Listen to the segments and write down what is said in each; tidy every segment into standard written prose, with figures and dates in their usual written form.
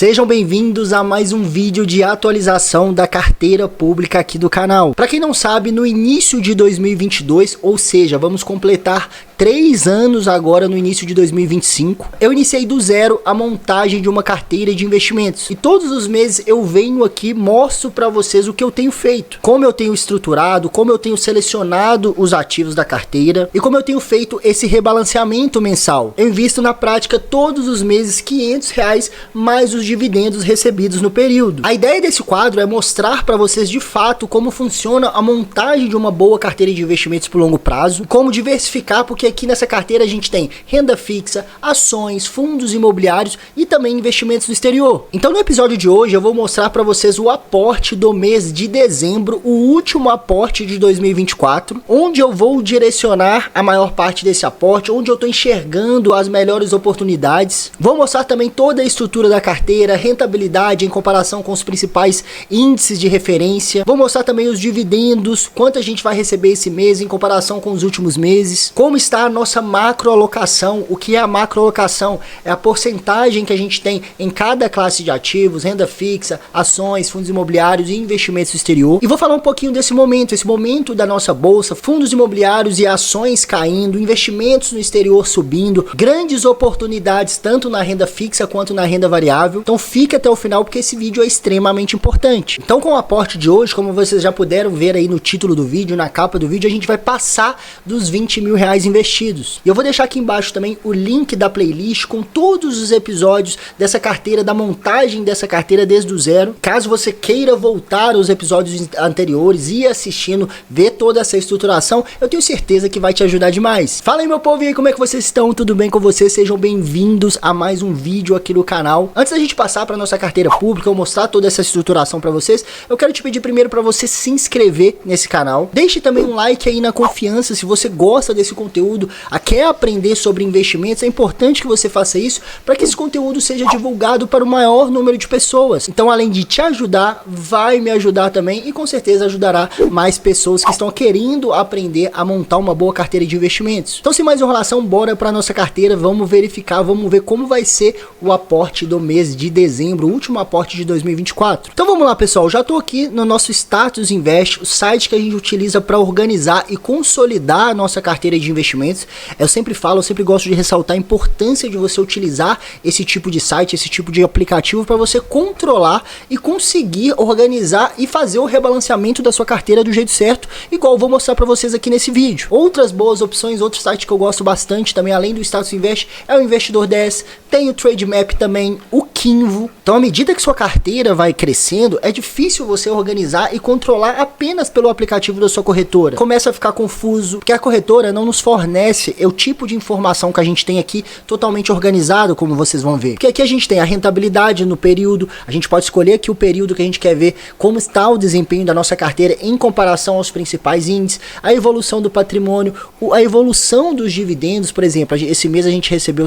Sejam bem-vindos a mais um vídeo de atualização da carteira pública aqui do canal. Para quem não sabe, no início de 2022, ou seja, vamos completar 3 anos agora no início de 2025, eu iniciei do zero a montagem de uma carteira de investimentos. E todos os meses eu venho aqui, mostro para vocês o que eu tenho feito, como eu tenho estruturado, como eu tenho selecionado os ativos da carteira e como eu tenho feito esse rebalanceamento mensal. Eu invisto na prática todos os meses R$500 mais os dividendos recebidos no período. A ideia desse quadro é mostrar para vocês de fato como funciona a montagem de uma boa carteira de investimentos por longo prazo, como diversificar, porque aqui nessa carteira a gente tem renda fixa, ações, fundos imobiliários e também investimentos no exterior. Então no episódio de hoje eu vou mostrar para vocês o aporte do mês de dezembro, o último aporte de 2024, onde eu vou direcionar a maior parte desse aporte, onde eu estou enxergando as melhores oportunidades. Vou mostrar também toda a estrutura da carteira, rentabilidade em comparação com os principais índices de referência. Vou mostrar também os dividendos, quanto a gente vai receber esse mês em comparação com os últimos meses, como está a nossa macroalocação. O que é a macroalocação? É a porcentagem que a gente tem em cada classe de ativos, renda fixa, ações, fundos imobiliários e investimentos no exterior. E vou falar um pouquinho desse momento, esse momento da nossa bolsa, fundos imobiliários e ações caindo, investimentos no exterior subindo, grandes oportunidades tanto na renda fixa quanto na renda variável. Então fique até o final porque esse vídeo é extremamente importante. Então com o aporte de hoje, como vocês já puderam ver aí no título do vídeo, na capa do vídeo, a gente vai passar dos R$20 mil investidos. E eu vou deixar aqui embaixo também o link da playlist com todos os episódios dessa carteira, da montagem dessa carteira desde o zero. Caso você queira voltar aos episódios anteriores e ir assistindo, ver toda essa estruturação, eu tenho certeza que vai te ajudar demais. Fala aí meu povo, e aí, como é que vocês estão? Tudo bem com vocês? Sejam bem-vindos a mais um vídeo aqui no canal. Antes da gente passar para nossa carteira pública, eu mostrar toda essa estruturação para vocês, eu quero te pedir primeiro para você se inscrever nesse canal. Deixe também um like aí na confiança se você gosta desse conteúdo, quer aprender sobre investimentos. É importante que você faça isso para que esse conteúdo seja divulgado para o maior número de pessoas. Então, além de te ajudar, vai me ajudar também e com certeza ajudará mais pessoas que estão querendo aprender a montar uma boa carteira de investimentos. Então, sem mais enrolação, bora para nossa carteira, vamos verificar, vamos ver como vai ser o aporte do mês de dezembro, o último aporte de 2024. Então vamos lá, pessoal, já estou aqui no nosso Status Invest, o site que a gente utiliza para organizar e consolidar a nossa carteira de investimentos. Eu sempre falo, eu sempre gosto de ressaltar a importância de você utilizar esse tipo de site, esse tipo de aplicativo para você controlar e conseguir organizar e fazer o rebalanceamento da sua carteira do jeito certo, igual eu vou mostrar para vocês aqui nesse vídeo. Outras boas opções, outro site que eu gosto bastante também, além do Status Invest, é o Investidor 10, tem o Trademap também, o Kinvo. Então, à medida que sua carteira vai crescendo, é difícil você organizar e controlar apenas pelo aplicativo da sua corretora. Começa a ficar confuso, porque a corretora não nos fornece o tipo de informação que a gente tem aqui totalmente organizado, como vocês vão ver. Porque aqui a gente tem a rentabilidade no período, a gente pode escolher aqui o período que a gente quer ver, como está o desempenho da nossa carteira em comparação aos principais índices, a evolução do patrimônio, a evolução dos dividendos. Por exemplo, esse mês a gente recebeu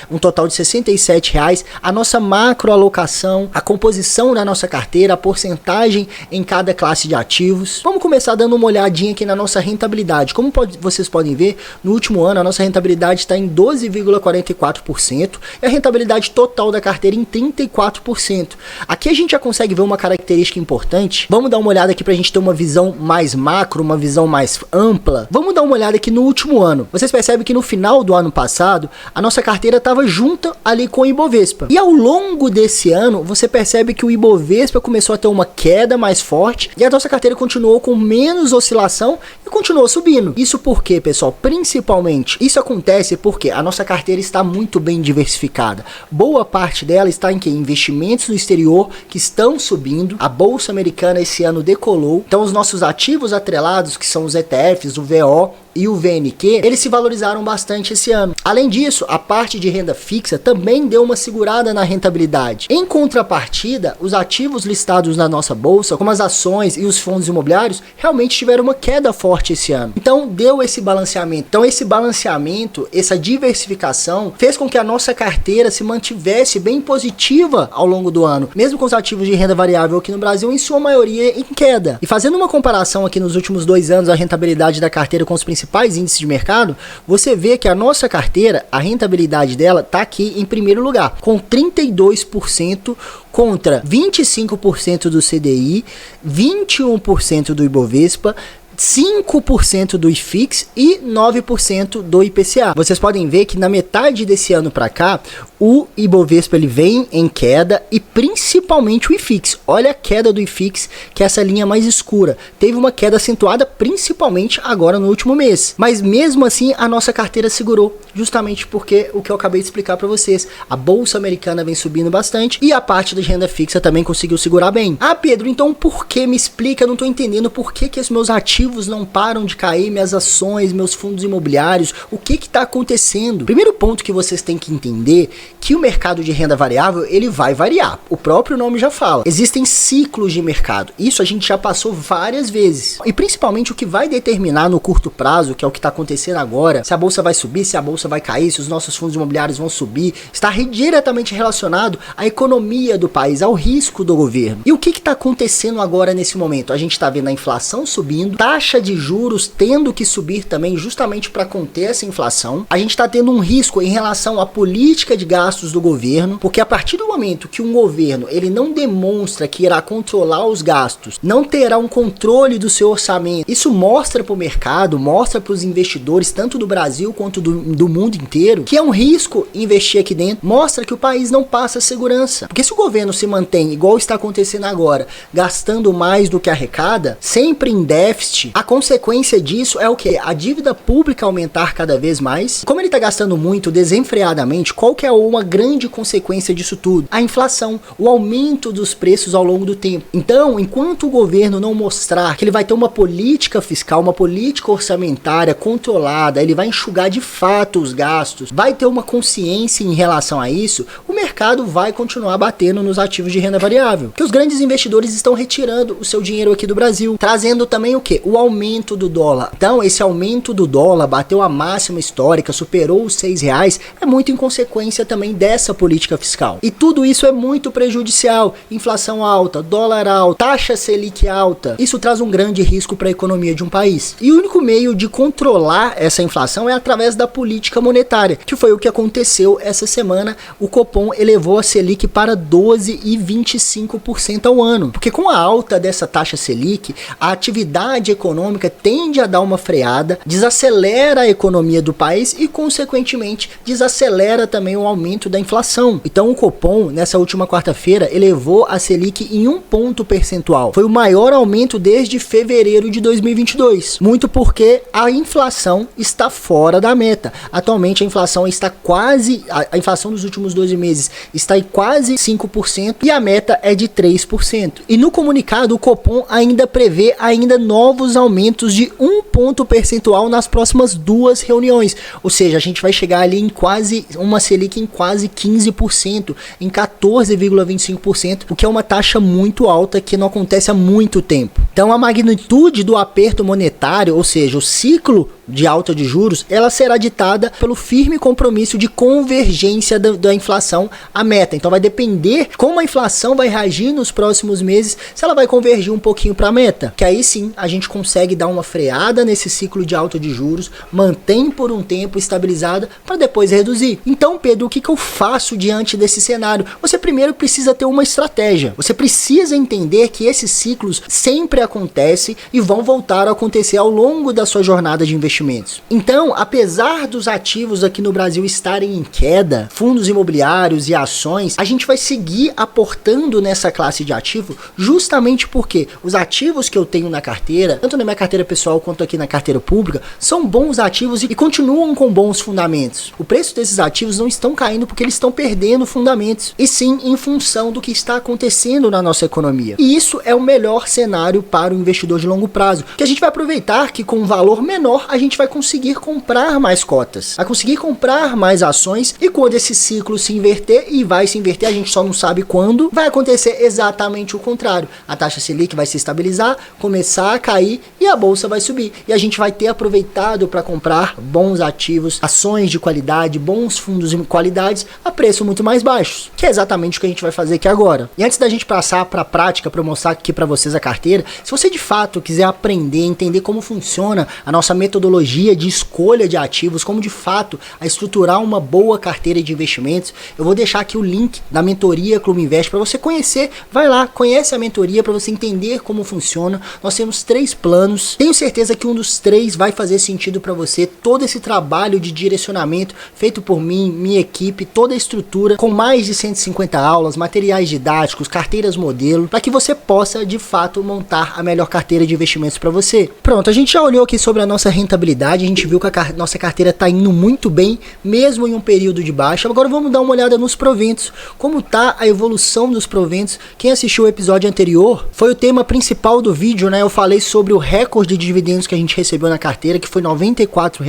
um total de R$67, a nossa macroalocação, a composição da nossa carteira, a porcentagem em cada classe de ativos. Vamos começar dando uma olhadinha aqui na nossa rentabilidade. Como vocês podem ver, no último ano a nossa rentabilidade está em 12,44% e a rentabilidade total da carteira em 34%. Aqui a gente já consegue ver uma característica importante. Vamos dar uma olhada aqui para a gente ter uma visão mais macro, uma visão mais ampla. Vamos dar uma olhada aqui no último ano. Vocês percebem que no final do ano passado a nossa carteira estava junta ali com o Ibovespa. E ao longo desse ano você percebe que o Ibovespa começou a ter uma queda mais forte e a nossa carteira continuou com menos oscilação e continuou subindo. Isso por quê, pessoal? Principalmente, isso acontece porque a nossa carteira está muito bem diversificada. Boa parte dela está em que? Investimentos no exterior que estão subindo. A Bolsa Americana esse ano decolou. Então os nossos ativos atrelados, que são os ETFs, o VO e o VNQ, eles se valorizaram bastante esse ano. Além disso, a parte de renda fixa também deu uma segurada na rentabilidade. Em contrapartida, os ativos listados na nossa bolsa, como as ações e os fundos imobiliários, realmente tiveram uma queda forte esse ano. Então deu esse balanceamento. Então esse balanceamento, essa diversificação, fez com que a nossa carteira se mantivesse bem positiva ao longo do ano, mesmo com os ativos de renda variável aqui no Brasil, em sua maioria em queda. E fazendo uma comparação aqui nos últimos 2 anos, a rentabilidade da carteira com os principais principais índices de mercado, você vê que a nossa carteira, a rentabilidade dela está aqui em primeiro lugar, com 32% contra 25% do CDI, 21% do Ibovespa, 5% do IFIX e 9% do IPCA. Vocês podem ver que na metade desse ano para cá, o Ibovespa ele vem em queda e principalmente o IFIX. Olha a queda do IFIX, que é essa linha mais escura. Teve uma queda acentuada principalmente agora no último mês. Mas mesmo assim, a nossa carteira segurou, justamente porque o que eu acabei de explicar para vocês. A bolsa americana vem subindo bastante e a parte da renda fixa também conseguiu segurar bem. Ah, Pedro, então por que? Me explica, eu não tô entendendo por que os meus ativos não param de cair, minhas ações, meus fundos imobiliários, o que está acontecendo? Primeiro ponto que vocês têm que entender, que o mercado de renda variável, ele vai variar, o próprio nome já fala, existem ciclos de mercado, isso a gente já passou várias vezes, e principalmente o que vai determinar no curto prazo, que é o que está acontecendo agora, se a bolsa vai subir, se a bolsa vai cair, se os nossos fundos imobiliários vão subir, está diretamente relacionado à economia do país, ao risco do governo. E o que está acontecendo agora nesse momento? A gente está vendo a inflação subindo, taxa de juros tendo que subir também justamente para conter essa inflação. A gente está tendo um risco em relação à política de gastos do governo, porque a partir do momento que um governo ele não demonstra que irá controlar os gastos, não terá um controle do seu orçamento, isso mostra para o mercado, mostra para os investidores, tanto do Brasil quanto do mundo inteiro, que é um risco investir aqui dentro, mostra que o país não passa segurança. Porque se o governo se mantém igual está acontecendo agora, gastando mais do que arrecada, sempre em déficit, a consequência disso é o que? A dívida pública aumentar cada vez mais. Como ele está gastando muito desenfreadamente, qual que é uma grande consequência disso tudo? A inflação, o aumento dos preços ao longo do tempo. Então, enquanto o governo não mostrar que ele vai ter uma política fiscal, uma política orçamentária controlada, ele vai enxugar de fato os gastos, vai ter uma consciência em relação a isso, o mercado vai continuar batendo nos ativos de renda variável. Que os grandes investidores estão retirando o seu dinheiro aqui do Brasil, trazendo também o que? O aumento do dólar. Então, esse aumento do dólar bateu a máxima histórica, superou os R$6, é muito em consequência também dessa política fiscal. E tudo isso é muito prejudicial. Inflação alta, dólar alto, taxa Selic alta. Isso traz um grande risco para a economia de um país. E o único meio de controlar essa inflação é através da política monetária, que foi o que aconteceu essa semana. O Copom elevou a Selic para 12,25% ao ano. Porque com a alta dessa taxa Selic, a atividade econômica tende a dar uma freada, desacelera a economia do país e, consequentemente, desacelera também o aumento da inflação. Então, o Copom, nessa última quarta-feira, elevou a Selic em 1 ponto percentual. Foi o maior aumento desde fevereiro de 2022. Muito porque a inflação está fora da meta. Atualmente, a inflação está quase... A inflação dos últimos 12 meses está em quase 5% e a meta é de 3%. E no comunicado, o Copom ainda prevê novos aumentos de 1 ponto percentual nas próximas 2 reuniões. Ou seja, a gente vai chegar ali em quase uma Selic em quase 15%, em 14,25%, o que é uma taxa muito alta que não acontece há muito tempo. Então a magnitude do aperto monetário, ou seja, o ciclo de alta de juros, ela será ditada pelo firme compromisso de convergência da inflação à meta. Então vai depender como a inflação vai reagir nos próximos meses, se ela vai convergir um pouquinho para a meta, que aí sim a gente consegue dar uma freada nesse ciclo de alta de juros, mantém por um tempo estabilizada para depois reduzir. Então, Pedro, o que eu faço diante desse cenário? Você primeiro precisa ter uma estratégia. Você precisa entender que esses ciclos sempre acontecem e vão voltar a acontecer ao longo da sua jornada de investimentos. Então, apesar dos ativos aqui no Brasil estarem em queda, fundos imobiliários e ações, a gente vai seguir aportando nessa classe de ativo justamente porque os ativos que eu tenho na carteira, tanto na minha carteira pessoal quanto aqui na carteira pública, são bons ativos e continuam com bons fundamentos. O preço desses ativos não estão caindo porque eles estão perdendo fundamentos, e sim em função do que está acontecendo na nossa economia. E isso é o melhor cenário para o investidor de longo prazo, que a gente vai aproveitar que com um valor menor a gente vai conseguir comprar mais cotas, vai conseguir comprar mais ações, e quando esse ciclo se inverter, e vai se inverter, a gente só não sabe quando, vai acontecer exatamente o contrário. A taxa Selic vai se estabilizar, começar a cair e a bolsa vai subir. E a gente vai ter aproveitado para comprar bons ativos, ações de qualidade, bons fundos de qualidades a preço muito mais baixos, que é exatamente o que a gente vai fazer aqui agora. E antes da gente passar para a prática, para mostrar aqui para vocês a carteira, se você de fato quiser aprender, entender como funciona a nossa metodologia metodologia de escolha de ativos, como de fato a estruturar uma boa carteira de investimentos. Eu vou deixar aqui o link da mentoria Clube Invest para você conhecer. Vai lá, conhece a mentoria para você entender como funciona. Nós temos 3 planos. Tenho certeza que um dos 3 vai fazer sentido para você. Todo esse trabalho de direcionamento feito por mim, minha equipe, toda a estrutura com mais de 150 aulas, materiais didáticos, carteiras modelo, para que você possa de fato montar a melhor carteira de investimentos para você. Pronto, a gente já olhou aqui sobre a nossa rentabilidade, a gente viu que a nossa carteira está indo muito bem, mesmo em um período de baixa. Agora vamos dar uma olhada nos proventos, como tá a evolução dos proventos. Quem assistiu o episódio anterior, foi o tema principal do vídeo, né? Eu falei sobre o recorde de dividendos que a gente recebeu na carteira, que foi R$ 94.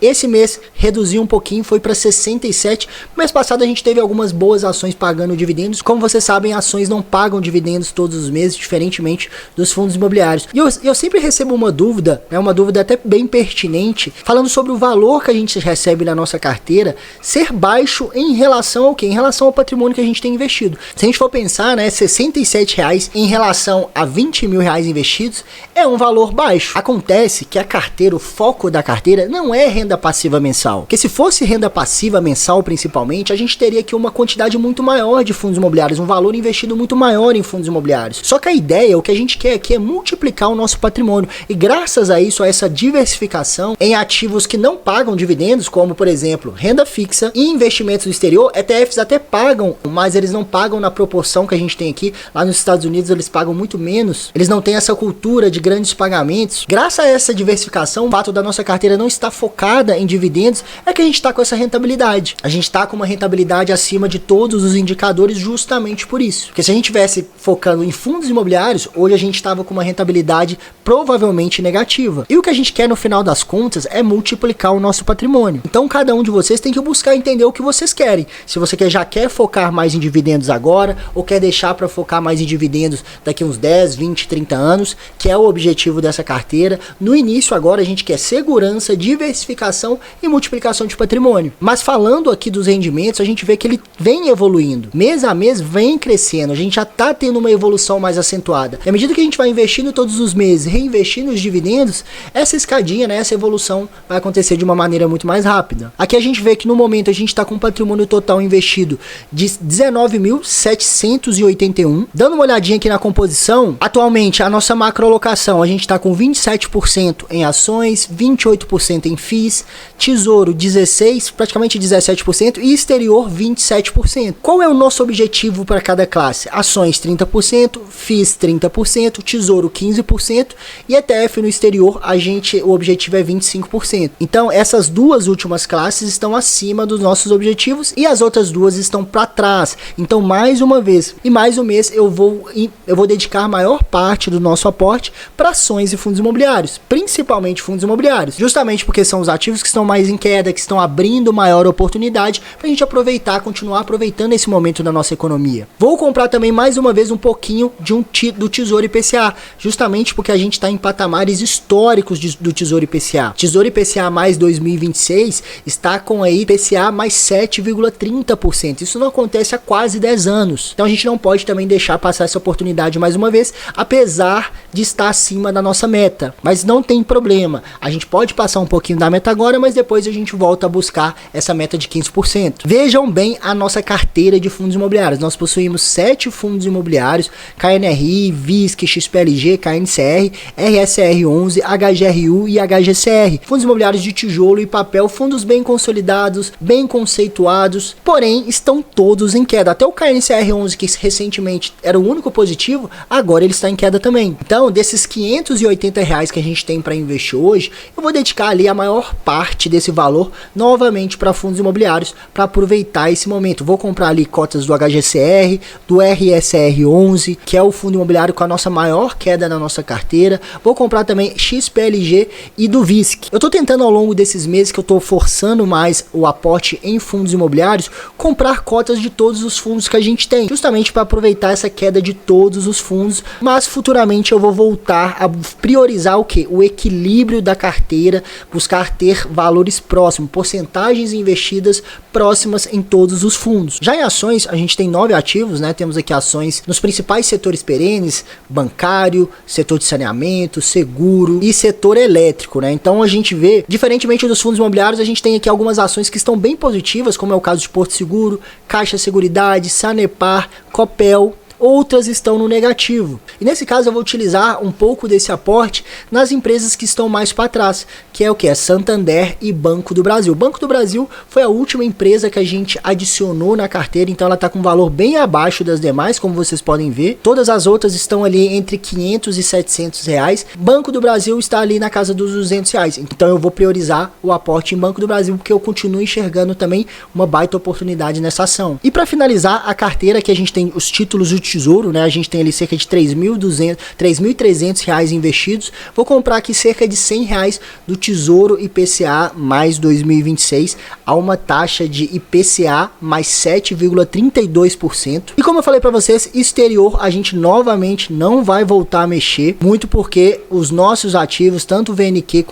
Esse mês reduziu um pouquinho, foi para 67. Mês passado a gente teve algumas boas ações pagando dividendos. Como vocês sabem, ações não pagam dividendos todos os meses, diferentemente dos fundos imobiliários. E eu sempre recebo uma dúvida, né, uma dúvida até bem pertinente, falando sobre o valor que a gente recebe na nossa carteira ser baixo em relação ao quê? Em relação ao patrimônio que a gente tem investido. Se a gente for pensar, né, R$ 67 em relação a R$ 20.000 investidos é um valor baixo. Acontece que a carteira, o foco da carteira não é renda passiva mensal. Porque se fosse renda passiva mensal principalmente, a gente teria aqui uma quantidade muito maior de fundos imobiliários, um valor investido muito maior em fundos imobiliários. Só que a ideia, o que a gente quer aqui é multiplicar o nosso patrimônio. E graças a isso, a essa diversificação em ativos que não pagam dividendos, como por exemplo, renda fixa e investimentos no exterior, ETFs até pagam, mas eles não pagam na proporção que a gente tem aqui. Lá nos Estados Unidos eles pagam muito menos. Eles não têm essa cultura de grandes pagamentos. Graças a essa diversificação, o fato da nossa carteira não estar focada em dividendos é que a gente está com essa rentabilidade. A gente está com uma rentabilidade acima de todos os indicadores justamente por isso. Porque se a gente estivesse focando em fundos imobiliários, hoje a gente estava com uma rentabilidade provavelmente negativa. E o que a gente quer no final das contas é multiplicar o nosso patrimônio. Então cada um de vocês tem que buscar entender o que vocês querem. Se você já quer focar mais em dividendos agora, ou quer deixar para focar mais em dividendos daqui uns 10, 20, 30 anos, que é o objetivo dessa carteira. No início agora a gente quer segurança, diversificação e multiplicação de patrimônio. Mas falando aqui dos rendimentos, a gente vê que ele vem evoluindo. Mês a mês vem crescendo. A gente já está tendo uma evolução mais acentuada. E à medida que a gente vai investindo todos os meses, reinvestindo os dividendos, essa escadinha, né, essa evolução vai acontecer de uma maneira muito mais rápida. Aqui a gente vê que no momento a gente está com um patrimônio total investido de 19.781. Dando uma olhadinha aqui na composição, atualmente a nossa macroalocação, a gente está com 27% em ações, 28% em FIIs, tesouro 16%, praticamente 17% e exterior 27%. Qual é o nosso objetivo para cada classe? Ações 30%, FIIs 30%, tesouro 15% e ETF no exterior o objetivo é 25%. Então essas duas últimas classes estão acima dos nossos objetivos e as outras duas estão para trás. Então mais uma vez e mais um mês eu vou dedicar a maior parte do nosso aporte para ações e fundos imobiliários, principalmente fundos imobiliários, justamente porque são os ativos que estão mais em queda, que estão abrindo maior oportunidade para a gente aproveitar, continuar aproveitando esse momento da nossa economia. Vou comprar também mais uma vez um pouquinho do Tesouro IPCA, justamente porque a gente está em patamares históricos do Tesouro IPCA. Tesouro IPCA mais 2026 está com aí IPCA mais 7,30%. Isso não acontece há quase 10 anos. Então a gente não pode também deixar passar essa oportunidade mais uma vez, apesar de estar acima da nossa meta. Mas não tem problema. A gente pode passar um pouquinho da meta agora, mas depois a gente volta a buscar essa meta de 15%. Vejam bem a nossa carteira de fundos imobiliários. Nós possuímos 7 fundos imobiliários: KNRI, VISC, XPLG, KNCR, RSR11, HGRU e HGCR. Fundos imobiliários de tijolo e papel, fundos bem consolidados, bem conceituados, porém estão todos em queda. Até o KNCR11, que recentemente era o único positivo, agora ele está em queda também. Então, desses R$580 que a gente tem para investir hoje, eu vou dedicar ali a maior parte desse valor novamente para fundos imobiliários, para aproveitar esse momento. Vou comprar ali cotas do HGCR, do RSR11, que é o fundo imobiliário com a nossa maior queda na nossa carteira. Vou comprar também XPLG e do VISC. Eu estou tentando ao longo desses meses que eu estou forçando mais o aporte em fundos imobiliários, comprar cotas de todos os fundos que a gente tem, justamente para aproveitar essa queda de todos os fundos, mas futuramente eu vou voltar a priorizar o que? O equilíbrio da carteira, buscar ter valores próximos, porcentagens investidas próximas em todos os fundos. Já em ações, a gente tem 9 ativos, né? Temos aqui ações nos principais setores perenes: bancário, setor de saneamento, seguro e setor elétrico. elétrico, né? Então a gente vê, diferentemente dos fundos imobiliários, a gente tem aqui algumas ações que estão bem positivas, como é o caso de Porto Seguro, Caixa Seguridade, Sanepar, Copel. Outras estão no negativo. E nesse caso eu vou utilizar um pouco desse aporte nas empresas que estão mais para trás, que é o que? É Santander e Banco do Brasil. Banco do Brasil foi a última empresa que a gente adicionou na carteira, então ela está com um valor bem abaixo das demais, como vocês podem ver. Todas as outras estão ali entre 500 e 700 reais. Banco do Brasil está ali na casa dos 200 reais. Então eu vou priorizar o aporte em Banco do Brasil, porque eu continuo enxergando também uma baita oportunidade nessa ação. E para finalizar a carteira, que a gente tem os títulos do Tesouro, né? A gente tem ali cerca de 3.300 reais investidos. Vou comprar aqui cerca de 100 reais do Tesouro IPCA mais 2026 a uma taxa de IPCA mais 7,32%. E como eu falei para vocês, exterior a gente novamente não vai voltar a mexer, muito porque os nossos ativos, tanto o VNQ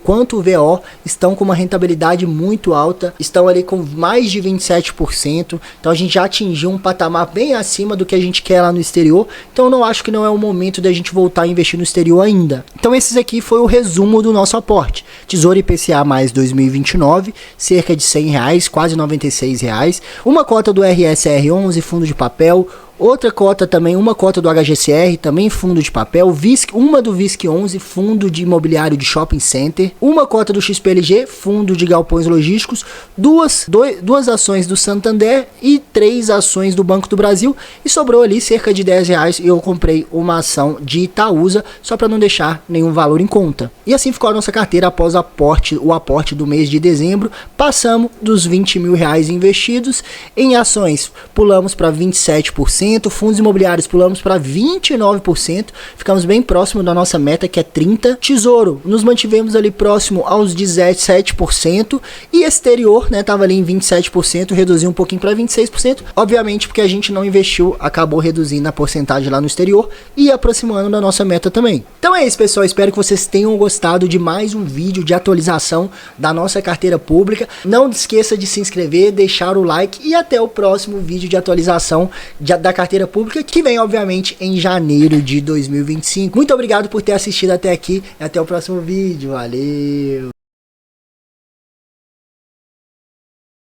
quanto o VO, estão com uma rentabilidade muito alta, estão ali com mais de 27%. Então a gente já atingiu um patamar bem acima do que a gente quer lá no exterior, então eu não acho que não é o momento da gente voltar a investir no exterior ainda. Então esses aqui foi o resumo do nosso aporte. Tesouro IPCA mais 2029, cerca de 100 reais, quase 96 reais. Uma cota do RSR11, fundo de papel. Outra cota também, uma cota do HGCR, também fundo de papel, uma do VISC11, fundo de imobiliário de shopping center, uma cota do XPLG, fundo de galpões logísticos, duas ações do Santander e 3 ações do Banco do Brasil, e sobrou ali cerca de 10 reais e eu comprei uma ação de Itaúsa, só para não deixar nenhum valor em conta. E assim ficou a nossa carteira após o aporte do mês de dezembro. Passamos dos 20 mil reais investidos em ações, pulamos para 27%, fundos imobiliários pulamos para 29%, ficamos bem próximo da nossa meta, que é 30%. Tesouro, nos mantivemos ali próximo aos 17%, e exterior, né, tava ali em 27%, reduziu um pouquinho para 26%, obviamente porque a gente não investiu, acabou reduzindo a porcentagem lá no exterior e aproximando da nossa meta também. Então é isso, pessoal, espero que vocês tenham gostado de mais um vídeo de atualização da nossa carteira pública. Não esqueça de se inscrever, deixar o like e até o próximo vídeo de atualização da carteira pública, que vem obviamente em janeiro de 2025. Muito obrigado por ter assistido até aqui e até o próximo vídeo. Valeu!